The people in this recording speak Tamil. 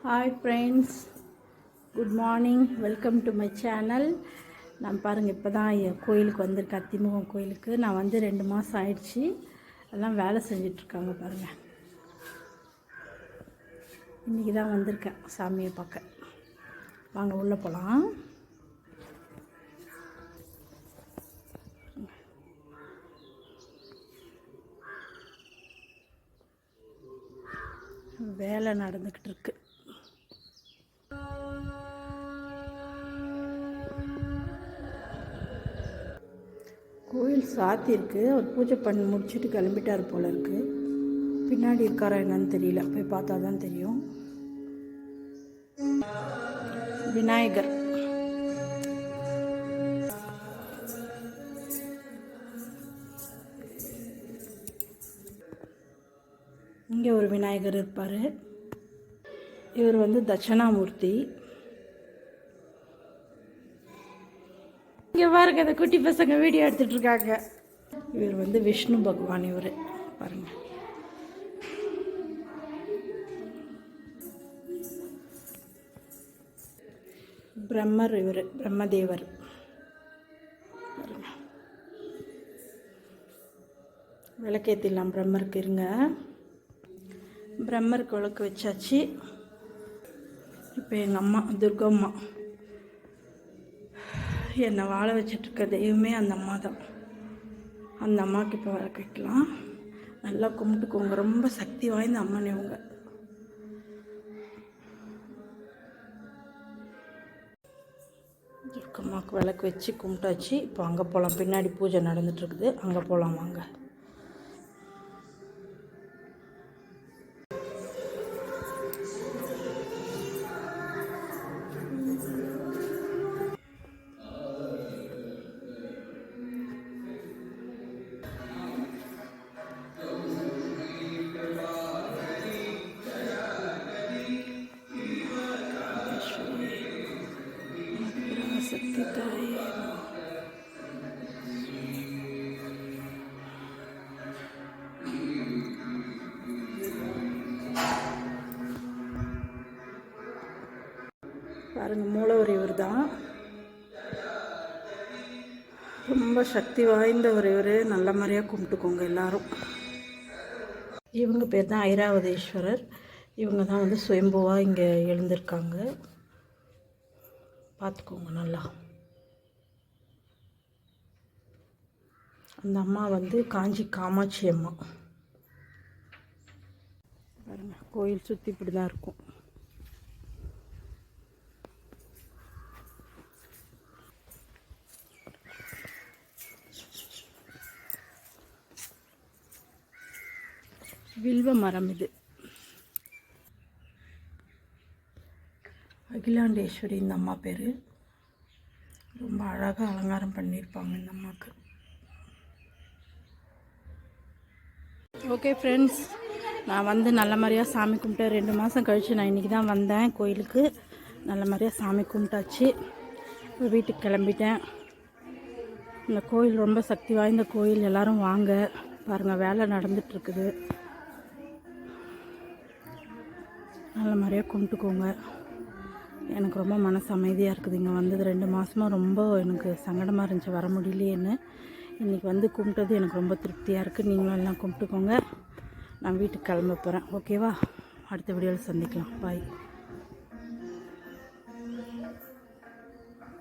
Hi friends, good morning. Welcome to my channel. நான் பாருங்கள் இப்போ தான் கோயிலுக்கு வந்திருக்கேன். அத்திமுகம் கோயிலுக்கு நான் வந்து 2 மாதம் ஆயிடுச்சு. எல்லாம் வேலை செஞ்சிட்ருக்காங்க பாருங்கள். இன்றைக்கி தான் வந்திருக்கேன் சாமியை பார்க்க. வாங்க உள்ளே போகலாம். வேலை நடந்துக்கிட்டு இருக்கு. கோயில் சாத்தியிருக்கு. அவர் பூஜை பண்ணி முடிச்சுட்டு கிளம்பிட்டார் போல இருக்குது. பின்னாடி இருக்காரா என்னன்னு தெரியல, போய் பார்த்தா தான் தெரியும். விநாயகர் இங்கே ஒரு விநாயகர் இருப்பார். இவர் வந்து தட்சணாமூர்த்தி. இங்கே பாருங்க, அந்த குட்டி பசங்க வீடியோ எடுத்துகிட்டு இருக்காங்க. இவர் வந்து விஷ்ணு பகவான். இவர் பாருங்க, பிரம்மர். இவர் பிரம்மதேவர். விளக்கேற்றிடலாம் பிரம்மருக்கு. இருங்க, பிரம்மருக்கு விளக்கு வச்சாச்சு. இப்போ எங்கள் அம்மா துர்கம்மா என்னை வாழ வச்சிட்ருக்க தெய்வமே அந்த அம்மா தான். அந்த அம்மாவுக்கு இப்போ விளக்கு வைக்கலாம். நல்லா கும்பிட்டுக்கோங்க. ரொம்ப சக்தி வாய்ந்த அம்மன் இவங்க. துர்கம்மாவுக்கு விளக்கு வச்சு கும்பிட்டாச்சு. இப்போ அங்கே போகலாம். பின்னாடி பூஜை நடந்துகிட்ருக்குது, அங்கே போகலாம் வாங்க. சக்தி தாயே, பாருங்கள் மூலவர் இவர் தான். ரொம்ப சக்தி வாய்ந்தவர் இவர். நல்ல மாதிரியாக கும்பிட்டுக்கோங்க எல்லாரும். இவங்க பேர் தான் ஐராவதேஸ்வரர். இவங்க தான் வந்து சுயம்புவாக இங்கே எழுந்திருக்காங்க. பார்த்துக்கோங்க நல்லா. அந்த அம்மா வந்து காஞ்சி காமாட்சி அம்மா. பாருங்க, கோயில் சுற்றி இப்படி தான் இருக்கும். வில்வ மரம் இது. அகிலாண்டேஸ்வரி இந்த அம்மா பேர். ரொம்ப அழகாக அலங்காரம் பண்ணியிருப்பாங்க இந்த அம்மாவுக்கு. ஓகே ஃப்ரெண்ட்ஸ், நான் வந்து நல்ல மாதிரியாக சாமி கும்பிட்டேன். 2 மாதம் கழித்து நான் இன்றைக்கி தான் வந்தேன் கோயிலுக்கு. நல்ல மாதிரியாக சாமி கும்பிட்டாச்சு. வீட்டுக்கு கிளம்பிட்டேன். இந்த கோயில் ரொம்ப சக்தி வாய்ந்த கோயில். எல்லோரும் வாங்க. பாருங்கள், வேலை நடந்துகிட்ருக்குது. நல்ல மாதிரியாக கும்பிட்டுக்கோங்க. எனக்கு ரொம்ப மனசு அமைதியாக இருக்குது. இங்கே வந்தது 2 மாதமாக ரொம்ப எனக்கு சங்கடமாக இருந்துச்சு, வர முடியலையேன்னு. இன்றைக்கி வந்து கும்பிட்டது எனக்கு ரொம்ப திருப்தியாக இருக்குது. நீங்களும் எல்லாம் கும்பிட்டுக்கோங்க. நான் வீட்டுக்கு கிளம்ப போகிறேன். ஓகேவா? அடுத்த வீடியோவில் சந்திக்கலாம். பாய்.